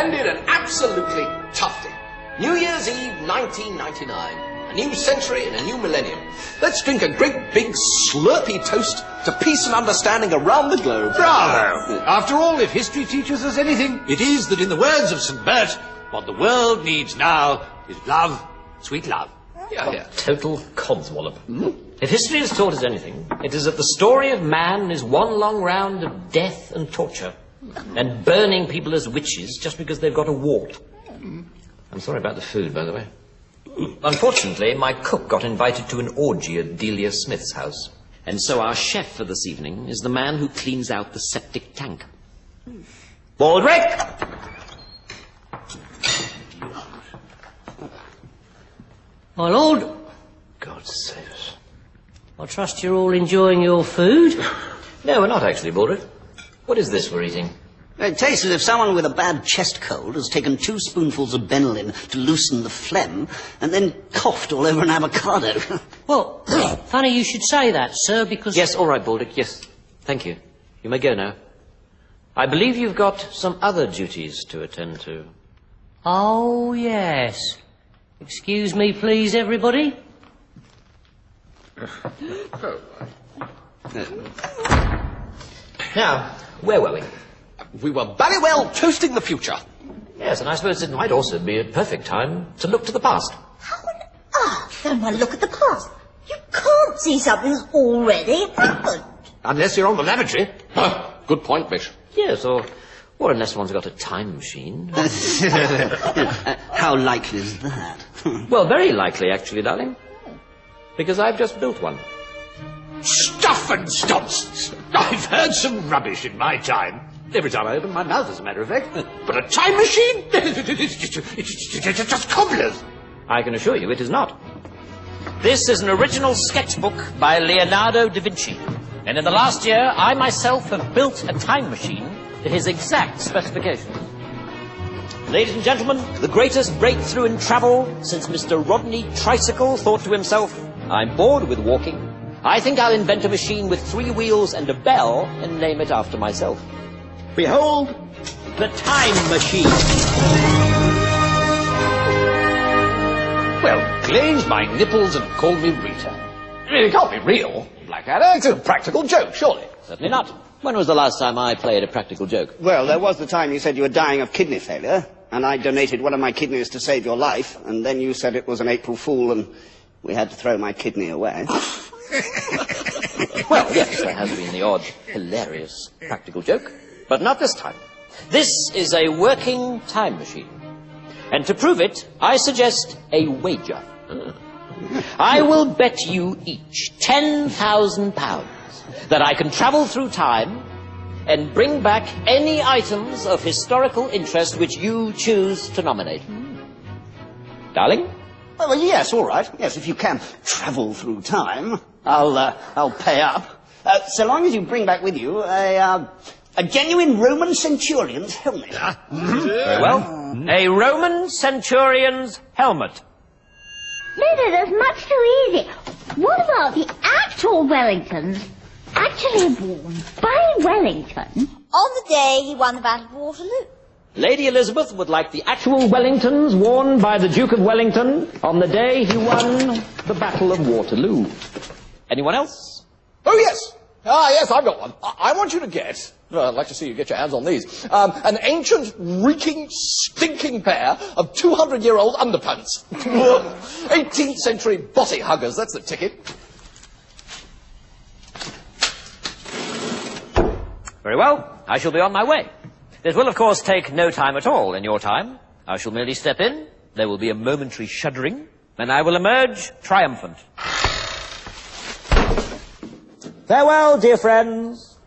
splendid and absolutely tufty. New Year's Eve, 1999. A new century and a new millennium. Let's drink a great big slurpy toast to peace and understanding around the globe. Bravo! After all, if history teaches us anything, it is that in the words of St. Bert, what the world needs now is love, sweet love. Yeah. Total codswallop. If history has taught us anything, it is that the story of man is one long round of death and torture, and burning people as witches just because they've got a wart. I'm sorry about the food, by the way. Unfortunately, my cook got invited to an orgy at Delia Smith's house. And so our chef for this evening is the man who cleans out the septic tank. Baldrick! My lord. God save us. I trust you're all enjoying your food. No, we're not actually, Baldrick. What is this we're eating? It tastes as if someone with a bad chest cold has taken 2 spoonfuls of Benylin to loosen the phlegm and then coughed all over an avocado. Well, funny you should say that, sir, because... Yes, all right, Baldrick, yes. Thank you. You may go now. I believe you've got some other duties to attend to. Oh, yes. Excuse me, please, everybody. Now, where were we? We were very well toasting the future. Yes, and I suppose it might also be a perfect time to look to the past. How on earth can one look at the past? You can't see something's already happened. Unless you're on the lavatory. Good point, Bish. Yes, or unless one's got a time machine. How likely is that? Well, very likely, actually, darling. Because I've just built one. Stuff and nonsense! I've heard some rubbish in my time. Every time I open my mouth, as a matter of fact. But a time machine? It's just cobblers. I can assure you it is not. This is an original sketchbook by Leonardo da Vinci. And in the last year, I myself have built a time machine to his exact specifications. Ladies and gentlemen, the greatest breakthrough in travel since Mr. Rodney Tricycle thought to himself, I'm bored with walking. I think I'll invent a machine with 3 wheels and a bell and name it after myself. Behold, the time machine. Well, glazed my nipples and called me Rita. It can't be real, Blackadder. It's a practical joke, surely. Certainly not. When was the last time I played a practical joke? Well, there was the time you said you were dying of kidney failure, and I donated one of my kidneys to save your life, and then you said it was an April Fool, and we had to throw my kidney away. Well, yes, there has been the odd hilarious practical joke, but not this time. This is a working time machine. And to prove it, I suggest a wager. I will bet you each £10,000 that I can travel through time and bring back any items of historical interest which you choose to nominate. Darling? Well, yes, all right. Yes, if you can travel through time, I'll pay up. So long as you bring back with you a genuine Roman centurion's helmet. Very well. A Roman centurion's helmet. Lily, that's much too easy. What about the actual Wellingtons actually worn by Wellington on the day he won the Battle of Waterloo? Lady Elizabeth would like the actual Wellingtons worn by the Duke of Wellington on the day he won the Battle of Waterloo. Anyone else? Oh, yes. Yes, I've got one. I want you to get, I'd like to see you get your hands on these, an ancient, reeking, stinking pair of 200-year-old underpants. 18th century body huggers, that's the ticket. Very well. I shall be on my way. This will, of course, take no time at all in your time. I shall merely step in, there will be a momentary shuddering, and I will emerge triumphant. Farewell, dear friends.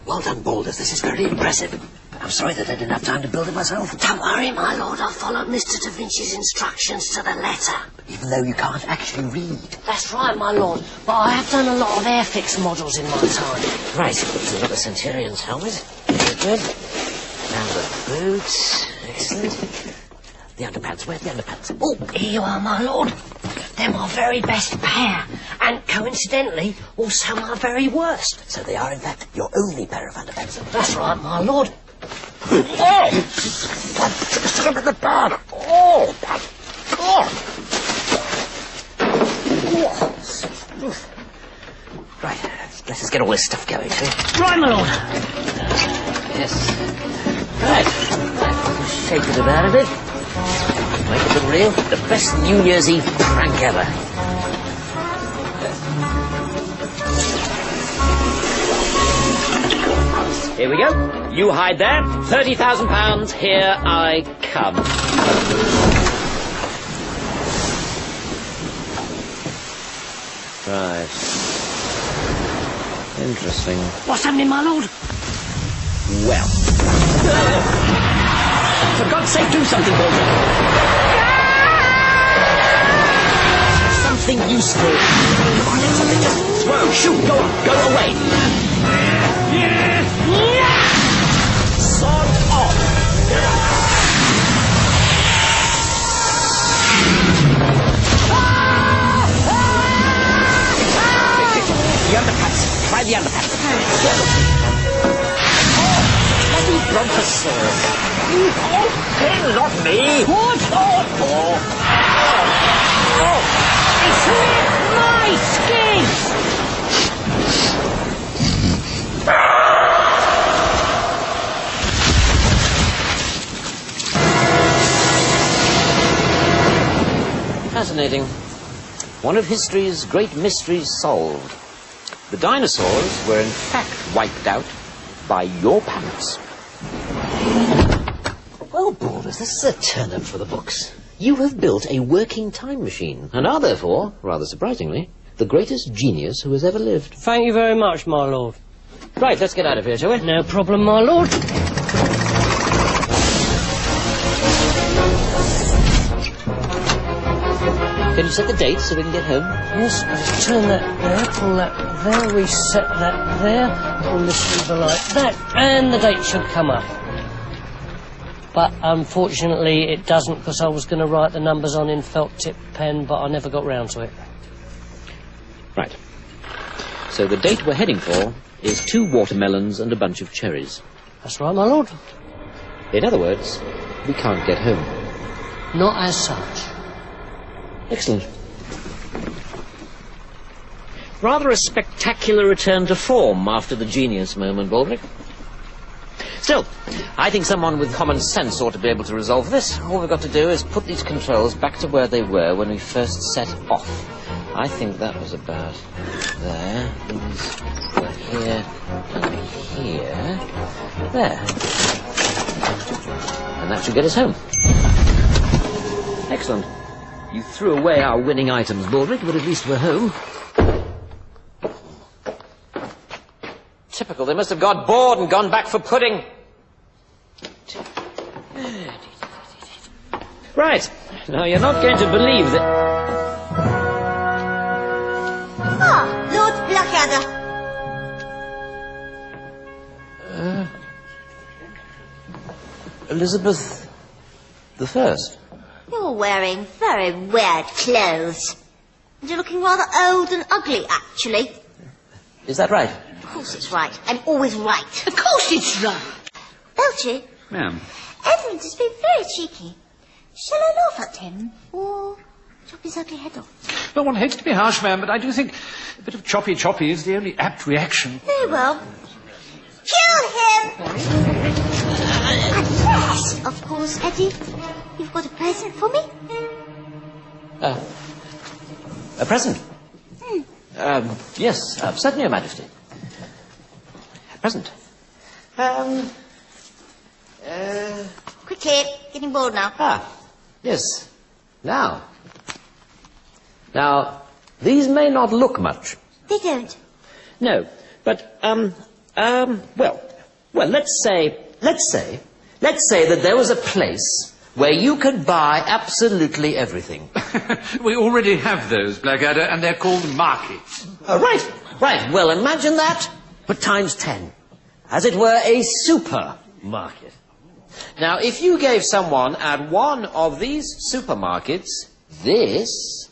Well done, Balders. This is very impressive. But I'm sorry that I didn't have time to build it myself. Don't worry, my lord. I'll follow Mr. Da Vinci's instructions to the letter. Even though you can't actually read. That's right, my lord. But I have done a lot of Airfix models in my time. Right. So we've got the Centurion's helmet. Very good. Now the boots. Excellent. The underpants. Where's the underpants? Oh, here you are, my lord. They're my very best pair. And coincidentally, also my very worst. So they are, in fact, your only pair of underpants. That's right, my lord. Oh! Look at the bag. Oh! Right, let us get all this stuff going, shall we? Right, my lord. Yes. Right. Shake it about a bit. Make it look real. The best New Year's Eve prank ever. Here we go. You hide there. £30,000. Here I come. Right. Interesting. What's happening, my lord? Well. For God's sake, do something, Cobra. Something useful. Come on, let's something. Just throw, shoot, go on, go away. Sod off. The underpants. Try the underpants. Bloody brontosaurus. Oh, not me. What? It's ripped my skin. Fascinating. One of history's great mysteries solved. The dinosaurs were in fact wiped out by your pants. Well, Baldus, this is a turn-up for the books. You have built a working time machine, and are therefore, rather surprisingly, the greatest genius who has ever lived. Thank you very much, my lord. Right, let's get out of here, shall we? No problem, my lord. Can you set the date so we can get home? Yes, just turn that there, pull that there, reset that there, pull this lever like that, and the date should come up. But unfortunately it doesn't, because I was going to write the numbers on in felt tip pen, but I never got round to it. Right. So the date we're heading for is 2 watermelons and a bunch of cherries. That's right, my lord. In other words, we can't get home. Not as such. Excellent. Rather a spectacular return to form after the genius moment, Baldric. Still, I think someone with common sense ought to be able to resolve this. All we've got to do is put these controls back to where they were when we first set off. I think that was about there. These were here and here. There. And that should get us home. Excellent. You threw away our winning items, Baldric, but at least we're home. Typical. They must have got bored and gone back for pudding. Right. Now, you're not going to believe that... Ah, Lord Blackadder. Elizabeth the First. You're wearing very weird clothes. And you're looking rather old and ugly, actually. Is that right? Of course it's right. I'm always right. Of course it's right. Belcher, Ma'am. Edmund has been very cheeky. Shall I laugh at him, or chop his ugly head off? Well, one hates to be harsh, ma'am, but I do think a bit of choppy is the only apt reaction. Very well. Kill him! And yes, of course, Eddie. You've got a present for me? A present? Yes, certainly, Your Majesty. A present. Quickly, getting bored now. Yes. Now, these may not look much. They don't. No, but, well, let's say that there was a place where you could buy absolutely everything. We already have those, Blackadder, and they're called markets. Right. Well, imagine that, but times 10. As it were, a supermarket. Now, if you gave someone at one of these supermarkets this,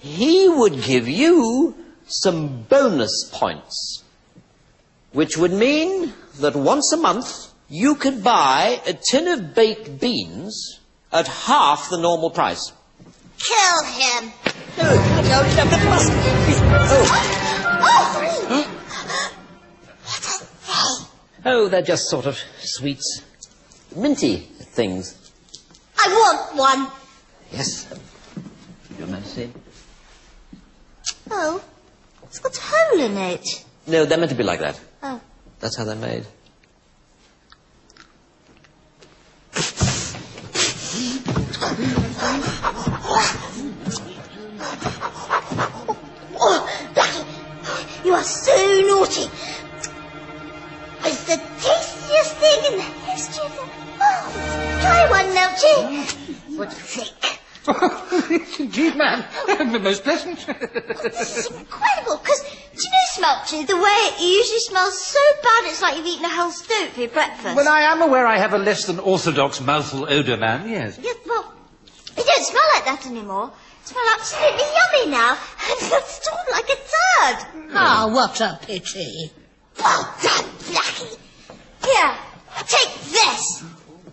he would give you some bonus points, which would mean that once a month you could buy a tin of baked beans at half the normal price. Kill him. Oh, they're just sort of sweets, minty things. I want one. Yes, Your Majesty. Oh, it's got a hole in it. No, they're meant to be like that. Oh. That's how they're made. Oh, Blackie, you are so naughty. It's the tastiest thing in the history of the world. Try one, Melchie. What do you think? Yes, indeed, ma'am. Most pleasant. This is incredible, because, do you know, Smelchy, the way it usually smells so bad it's like you've eaten a whole stoat for your breakfast. Well, I am aware I have a less than orthodox mouthful odour, ma'am, yes. Yes, well, it don't smell like that anymore. It smells absolutely yummy now, and you're stored like a turd. Oh, what a pity. Well done, Blackie. Here, take this,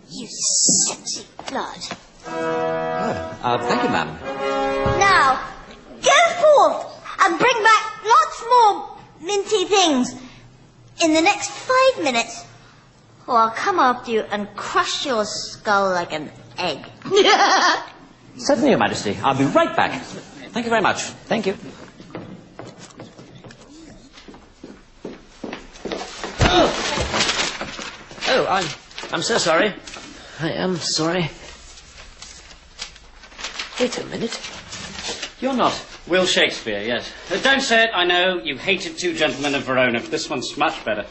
you sexy blood. Thank you, ma'am. Now, go forth and bring back lots more minty things in the next 5 minutes, or I'll come after you and crush your skull like an egg. Certainly, Your Majesty. I'll be right back. Thank you very much. Thank you. Oh, I'm so sorry. I am sorry. Wait a minute. You're not Will Shakespeare, yes. Don't say it, I know. You hated Two Gentlemen of Verona, but this one's much better.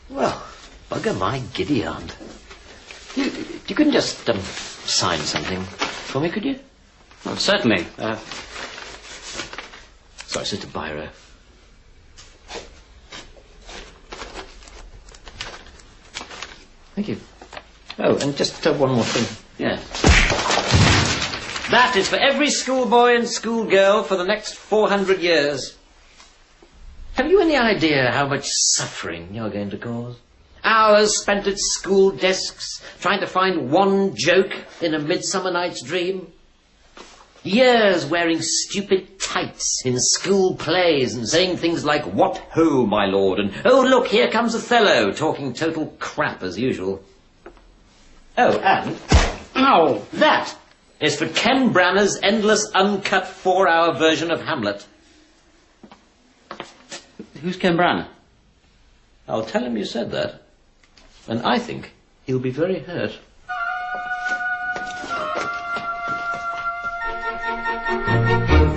Well, bugger my giddy aunt. You couldn't just sign something for me, could you? Well, certainly. Sorry, it's just a biro. Thank you. Oh, and just one more thing. Yes. That is for every schoolboy and schoolgirl for the next 400 years. Have you any idea how much suffering you're going to cause? Hours spent at school desks trying to find one joke in A Midsummer Night's Dream. Years wearing stupid tights in school plays and saying things like, "What ho, my lord," and "Oh, look, here comes Othello," talking total crap as usual. Oh, and... Ow! That is for Ken Branagh's endless, uncut 4-hour version of Hamlet. Who's Ken Branagh? I'll tell him you said that, and I think he'll be very hurt.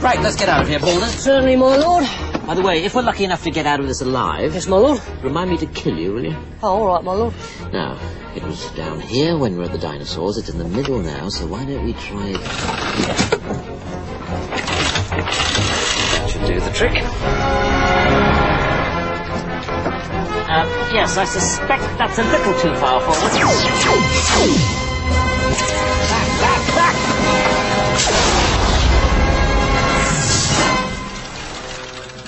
Right, let's get out of here, Baldwin. Certainly, my lord. By the way, if we're lucky enough to get out of this alive... Yes, my lord. Remind me to kill you, will you? Oh, all right, my lord. Now, it was down here when we were at the dinosaurs. It's in the middle now, so why don't we try it here? That should do the trick. Yes, I suspect that's a little too far forward. Back!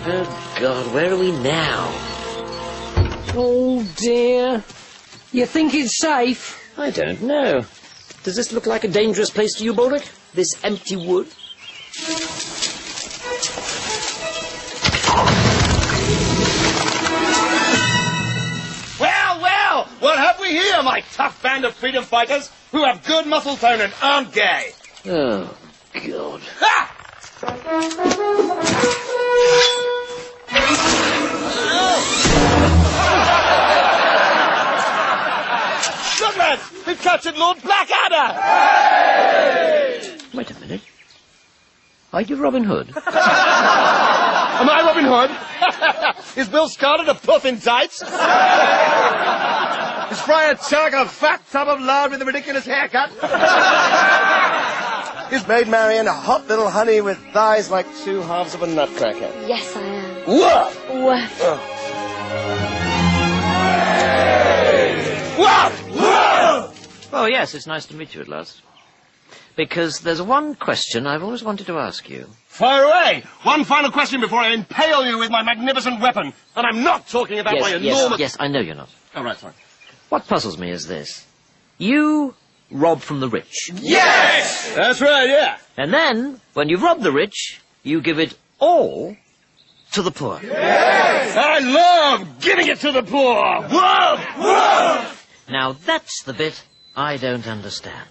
Oh, God, where are we now? Oh, dear. You think it's safe? I don't know. Does this look like a dangerous place to you, Baldric? This empty wood? Well, what have we here, my tough band of freedom fighters who have good muscle tone and aren't gay? Oh, God. Ha! Look, lads, we've captured Lord Blackadder! Hey! Wait a minute. Are you Robin Hood? Am I Robin Hood? Is Bill Scarlett a puff in tights? Is Friar Tuck a fat tub of lard with a ridiculous haircut? Is Maid Marian a hot little honey with thighs like two halves of a nutcracker? Yes, I am. Woof! Woof. Woof! Woof! Oh, yes, it's nice to meet you at last. Because there's one question I've always wanted to ask you. Fire away! One final question before I impale you with my magnificent weapon. And I'm not talking about my enormous... Yes, I know you're not. Oh, right, sorry. What puzzles me is this. You rob from the rich. Yes! That's right, yeah. And then, when you've robbed the rich, you give it all to the poor. Yes! I love giving it to the poor! Whoa! Whoa! Now, that's the bit I don't understand.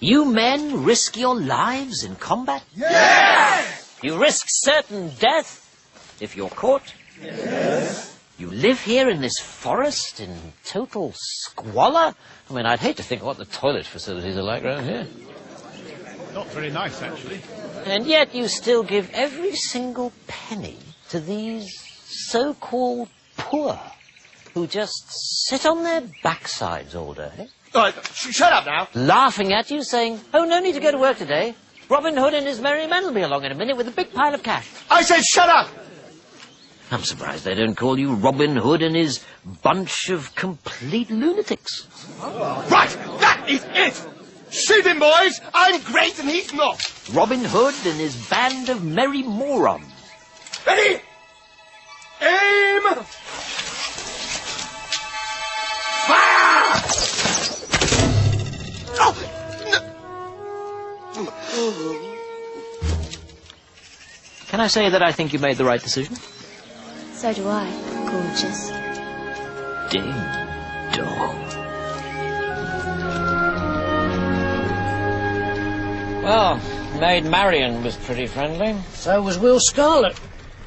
You men risk your lives in combat? Yes! You risk certain death if you're caught? Yes. You live here in this forest in total squalor? I mean, I'd hate to think what the toilet facilities are like around here. Not very nice, actually. And yet you still give every single penny to these so-called poor who just sit on their backsides all day. Shut up now. Laughing at you, saying, oh, no need to go to work today. Robin Hood and his merry men will be along in a minute with a big pile of cash. I said shut up! I'm surprised they don't call you Robin Hood and his bunch of complete lunatics. Right, that is it! Shoot him, boys! I'm great and he's not! Robin Hood and his band of merry morons. Ready? Aim! Fire! Can I say that I think you made the right decision? So do I, gorgeous. Ding dong. Well, Maid Marian was pretty friendly. So was Will Scarlett.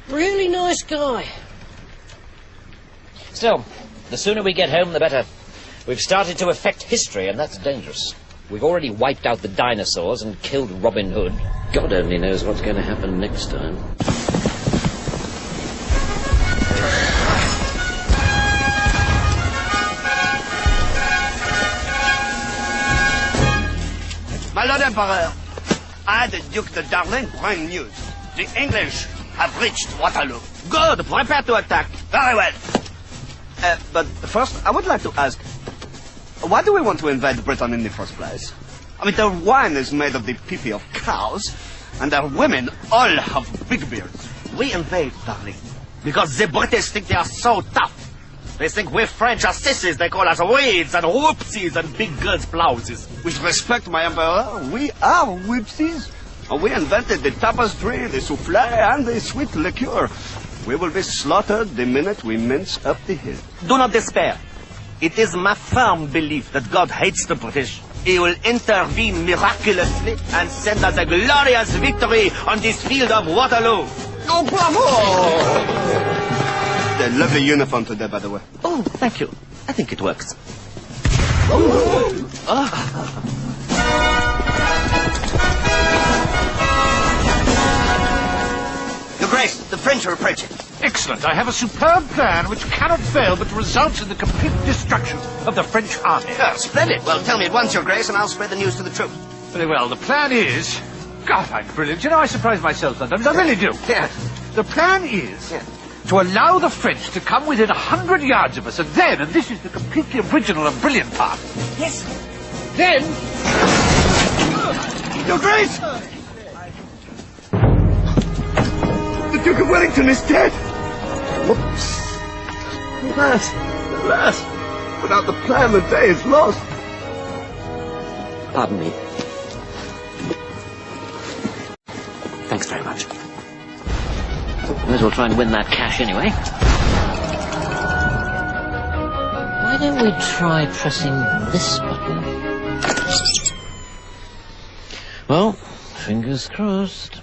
Really nice guy. Still, the sooner we get home, the better. We've started to affect history, and that's dangerous. We've already wiped out the dinosaurs and killed Robin Hood. God only knows what's going to happen next time. My Lord Emperor, I, the Duke de Darlin, bring news. The English have reached Waterloo. Good. Prepare to attack. Very well. But first, I would like to ask, why do we want to invade Britain in the first place? I mean, their wine is made of the pee-pee of cows, and their women all have big beards. We invade, darling, because the British think they are so tough. They think we French are sissies. They call us weeds and whoopsies and big girls' blouses. With respect, my Emperor, we are whipsies. We invented the tapestry, the souffle, and the sweet liqueur. We will be slaughtered the minute we mince up the hill. Do not despair. It is my firm belief that God hates the British. He will intervene miraculously and send us a glorious victory on this field of Waterloo. Oh, bravo! A lovely uniform today, by the way. Oh, thank you. I think it works. Your Grace, the French are approaching. Excellent. I have a superb plan which cannot fail but result in the complete destruction of the French army. Oh, splendid. Well, tell me at once, Your Grace, and I'll spread the news to the troops. Very well. The plan is... God, I'm brilliant. You know, I surprise myself sometimes. I really do. Yeah. The plan is... to allow the French to come within 100 yards of us, and then, and this is the completely original and brilliant part... Yes. Then... Your Grace! The Duke of Wellington is dead! Whoops. Alas! Without the plan, the day is lost. Pardon me. Thanks very much. Might as well try and win that cash anyway. Why don't we try pressing this button? Well, fingers crossed.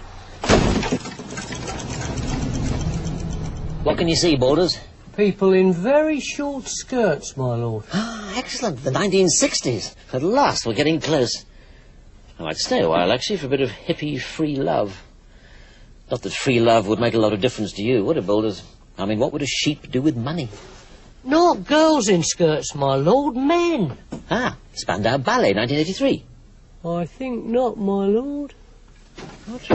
What can you see, Borders? People in very short skirts, my lord. Ah, excellent. The 1960s. At last, we're getting close. I might stay a while, actually, for a bit of hippie free love. Not that free love would make a lot of difference to you, would it, Boulders? I mean, what would a sheep do with money? Not girls in skirts, my lord, men. Ah, Spandau Ballet, 1983. I think not, my lord. What?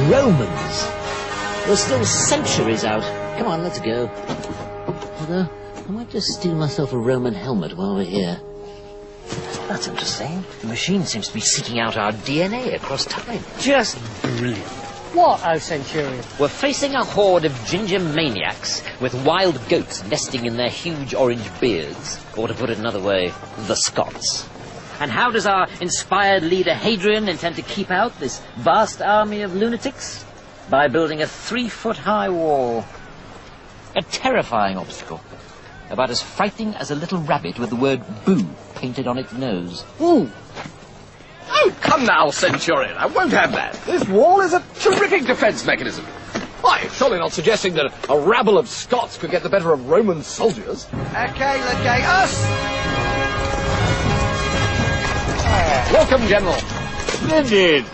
Romans. We're still centuries out. Come on, let's go. Although, I might just steal myself a Roman helmet while we're here. That's interesting. The machine seems to be seeking out our DNA across time. Just brilliant. What, O Centurion? We're facing a horde of ginger maniacs with wild goats nesting in their huge orange beards. Or to put it another way, the Scots. And how does our inspired leader Hadrian intend to keep out this vast army of lunatics? By building a 3-foot-high wall. A terrifying obstacle. About as frightening as a little rabbit with the word boo painted on its nose. Ooh. Oh, come now, Centurion. I won't have that. This wall is a terrific defence mechanism. Why, surely not suggesting that a rabble of Scots could get the better of Roman soldiers. Okay, Legatus. Welcome, General. Splendid.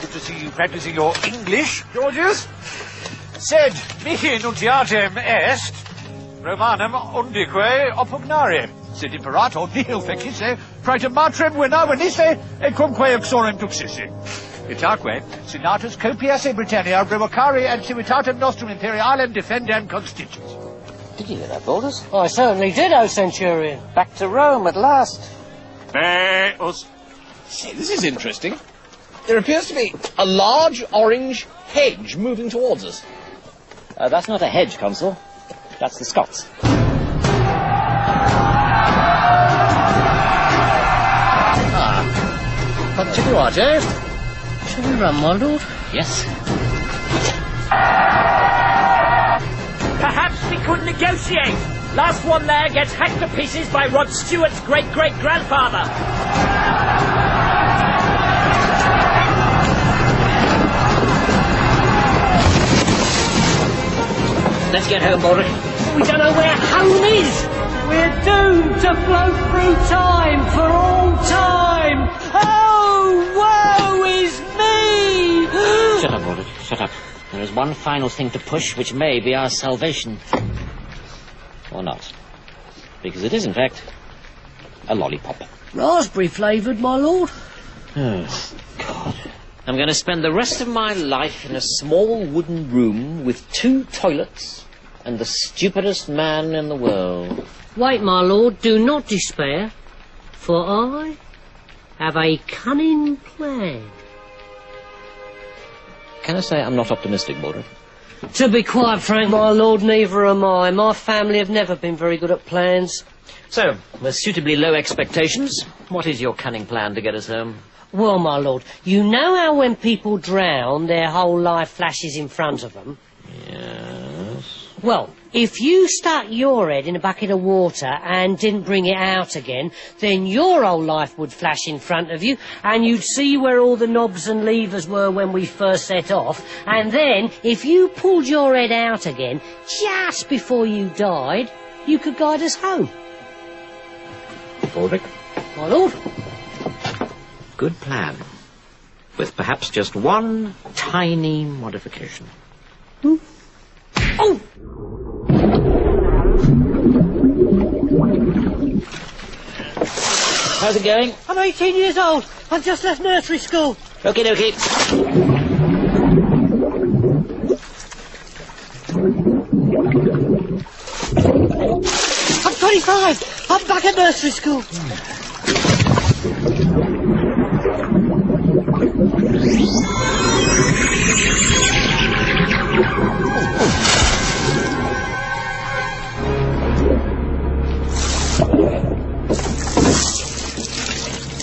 Good to see you practicing your English, Georgius. Sed mihi nuntiatem est, Romanum undique oppugnare. Sed imperator nihil fecisse, praeter matrem vena venisse, et cumque uxorem tuxisse. Itaque, senatus copiasse Britannia revocare and civitatem nostrum imperialem defendam constituit. Did you hear that, Baldus? I certainly did, O Centurion. Back to Rome at last. Us. Say, this is interesting. There appears to be a large orange hedge moving towards us. That's not a hedge, Consul. That's the Scots. Continuate. Shall we run, my lord? Yes. Perhaps we could negotiate. Last one there gets hacked to pieces by Rod Stewart's great-great-grandfather. Let's get home, Baldric. We don't know where home is. We're doomed to float through time for all time. Oh, woe is me! Shut up, Baldric. Shut up. There is one final thing to push, which may be our salvation. Or not. Because it is, in fact, a lollipop. Raspberry flavoured, my lord. Oh, God. I'm going to spend the rest of my life in a small wooden room with 2 toilets and the stupidest man in the world. Wait, my lord, do not despair, for I have a cunning plan. Can I say I'm not optimistic, Baldric? To be quite frank, my lord, neither am I. My family have never been very good at plans. So, with suitably low expectations, what is your cunning plan to get us home? Well, my lord, you know how when people drown, their whole life flashes in front of them? Yes. Well, if you stuck your head in a bucket of water and didn't bring it out again, then your whole life would flash in front of you, and you'd see where all the knobs and levers were when we first set off, and then, if you pulled your head out again, just before you died, you could guide us home. Baldric? My lord? Good plan. With perhaps just one tiny modification. Hmm? Oh! How's it going? I'm 18 years old. I've just left nursery school. Okie dokie. I'm 25. I'm back at nursery school.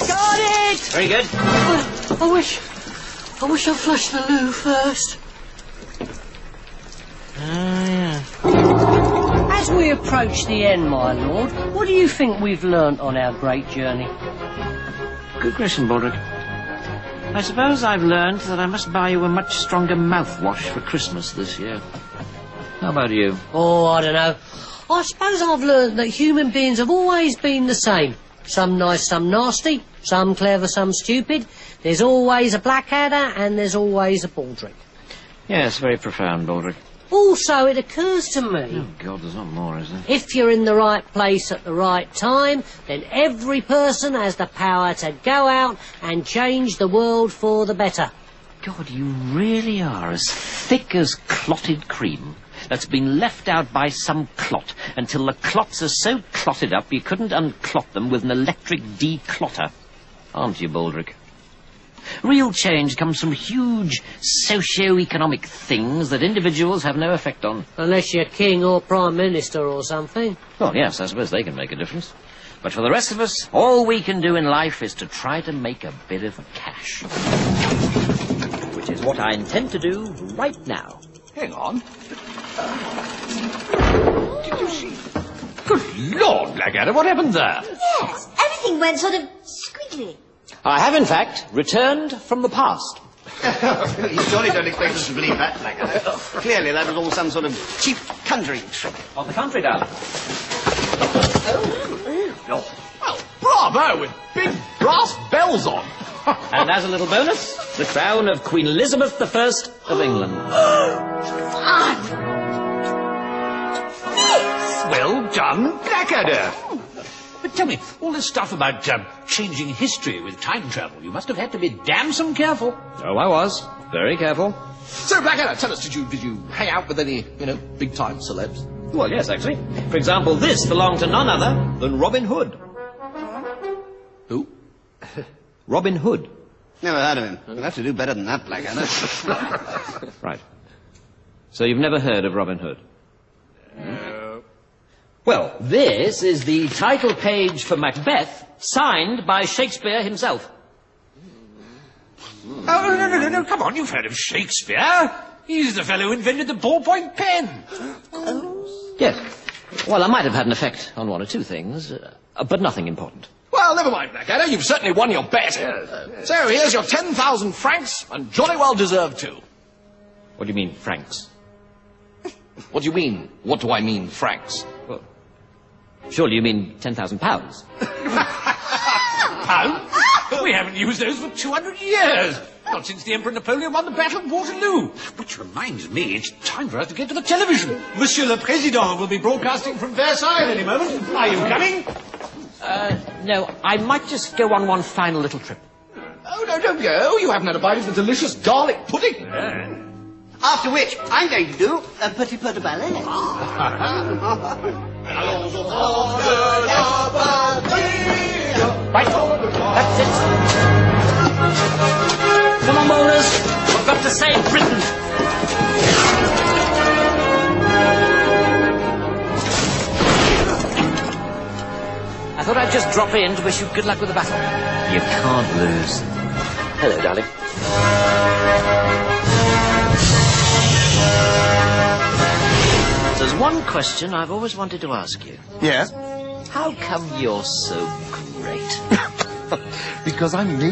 Got it! Very good. I wish I flushed the loo first. Yeah. As we approach the end, my lord, what do you think we've learnt on our great journey? Good question, Baldric. I suppose I've learned that I must buy you a much stronger mouthwash for Christmas this year. How about you? Oh, I don't know. I suppose I've learnt that human beings have always been the same. Some nice, some nasty, some clever, some stupid. There's always a Blackadder and there's always a Baldric. Yes, very profound, Baldric. Also, it occurs to me... Oh, God, there's not more, is there? If you're in the right place at the right time, then every person has the power to go out and change the world for the better. God, you really are as thick as clotted cream. that's been left out by some clot until the clots are so clotted up you couldn't unclot them with an electric declotter. Aren't you, Baldrick? Real change comes from huge socio-economic things that individuals have no effect on. Unless you're king or prime minister or something. Well, yes, I suppose they can make a difference. But for the rest of us, all we can do in life is to try to make a bit of cash. Which is what I intend to do right now. Hang on. Did you see? Good Lord, Blackadder, what happened there? Yes, everything went sort of squiggly. I have, in fact, returned from the past. You surely don't expect us to believe that, Blackadder. Clearly, that was all some sort of cheap conjuring trick. On the contrary, darling. Oh, well, bravo, with big brass bells on. And as a little bonus, the crown of Queen Elizabeth I of England. Well done, Blackadder. But tell me, all this stuff about changing history with time travel, you must have had to be damn careful. Oh, I was. Very careful. So, Blackadder, tell us, did you hang out with any, big-time celebs? Well, yes, actually. For example, this belonged to none other than Robin Hood. Who? Robin Hood. Never heard of him. We'll have to do better than that, Blackadder. Right. So you've never heard of Robin Hood? No. Well, this is the title page for Macbeth, signed by Shakespeare himself. Oh, no, come on, you've heard of Shakespeare. He's the fellow who invented the ballpoint pen. Yes. Well, I might have had an effect on one or two things, but nothing important. Well, never mind, Blackadder. You've certainly won your bet. So here's your 10,000 francs, and jolly well deserved too. What do you mean, francs? What do you mean? What do I mean, francs? Well, surely you mean 10,000 pounds. Pounds? We haven't used those for 200 years. Not since the Emperor Napoleon won the Battle of Waterloo. Which reminds me, it's time for us to get to the television. Monsieur le Président will be broadcasting from Versailles at any moment. Are you coming? No, I might just go on one final little trip. Oh, no, don't go. You haven't had a bite of the delicious garlic pudding. After which, I'm going to do a petit peu de ballet. Right, that's it. Come on, bowlers. We've got to save Britain. I thought I'd just drop in to wish you good luck with the battle. You can't lose. Hello, darling. There's one question I've always wanted to ask you. Yes? How come you're so great? Because I'm me.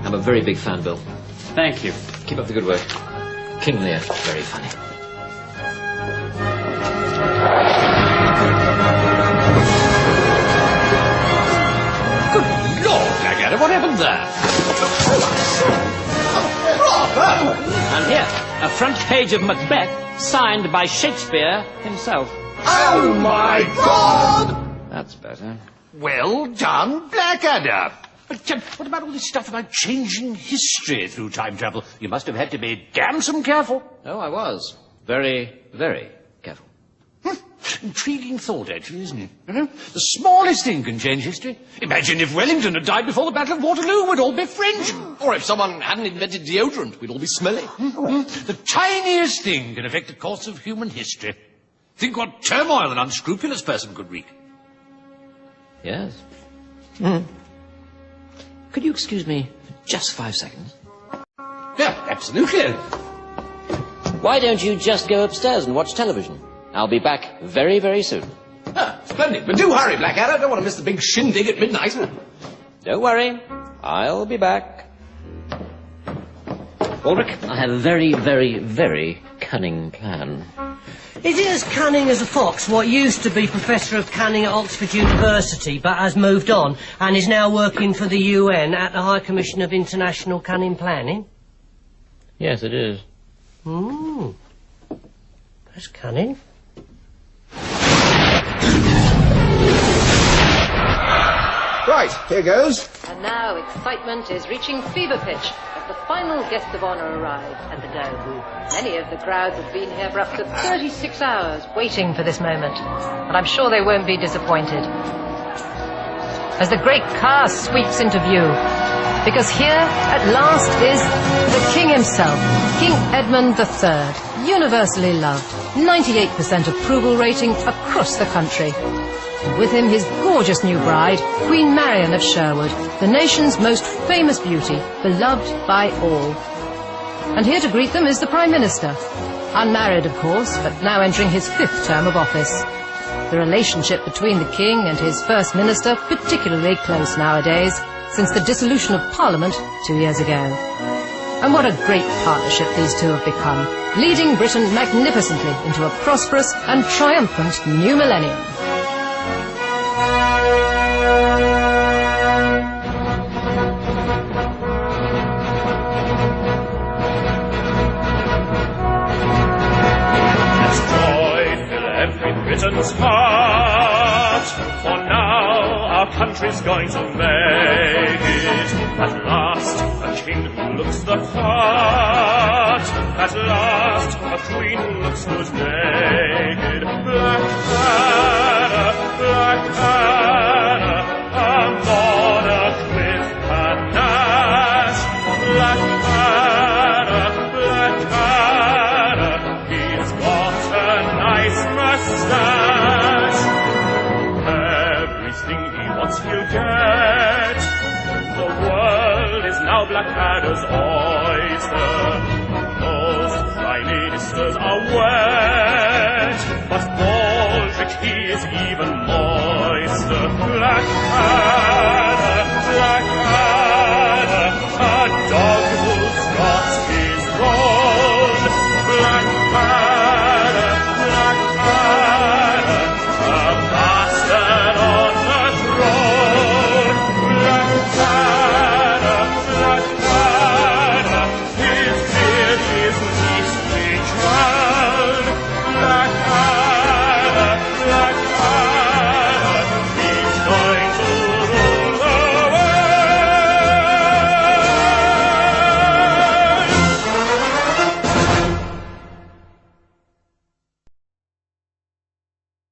I'm a very big fan, Bill. Thank you. Keep up the good work. King Lear, very funny. Good Lord, Blackadder, what happened there? And here, a front page of Macbeth, signed by Shakespeare himself. Oh, my God! That's better. Well done, Blackadder. But what about all this stuff about changing history through time travel? You must have had to be damn careful. Oh, I was. Very, very careful. Intriguing thought, actually, isn't it? The smallest thing can change history. Imagine if Wellington had died before the Battle of Waterloo, we'd all be French. Or if someone hadn't invented deodorant, we'd all be smelly. The tiniest thing can affect the course of human history. Think what turmoil an unscrupulous person could wreak. Yes. Could you excuse me for just 5 seconds? Yeah, absolutely. Why don't you just go upstairs and watch television? I'll be back very, very soon. Splendid. But do hurry, Blackadder. I don't want to miss the big shindig at midnight. Don't worry. I'll be back. Ulrich, I have a very, very, very cunning plan. Is it as cunning as a fox, what used to be Professor of Cunning at Oxford University, but has moved on and is now working for the UN at the High Commission of International Cunning Planning? Yes, it is. That's cunning. Right, here goes. And now excitement is reaching fever pitch as the final guest of honor arrived at the Dome. Many of the crowds have been here for up to 36 hours waiting for this moment, and I'm sure they won't be disappointed as the great car sweeps into view. Because here, at last, is the King himself, King Edmund III, universally loved, 98% approval rating across the country. And with him, his gorgeous new bride, Queen Marian of Sherwood, the nation's most famous beauty, beloved by all. And here to greet them is the Prime Minister, unmarried, of course, but now entering his 5th term of office. The relationship between the King and his First Minister particularly close nowadays, since the dissolution of Parliament 2 years ago. And what a great partnership these two have become, leading Britain magnificently into a prosperous and triumphant new millennium. Let's joy fill every Briton's heart, for now our country's going to make it. At last, a king who looks the part. At last, a queen who looks good naked. Blackadder, Blackadder, a monarch with panache. Blackadder, Blackadder, he's got a nice mustache. Everything he wants he'll get. The world is now Blackadder's oyster. Most prime ministers are wet, but Baldric he is even moister. Blackadder,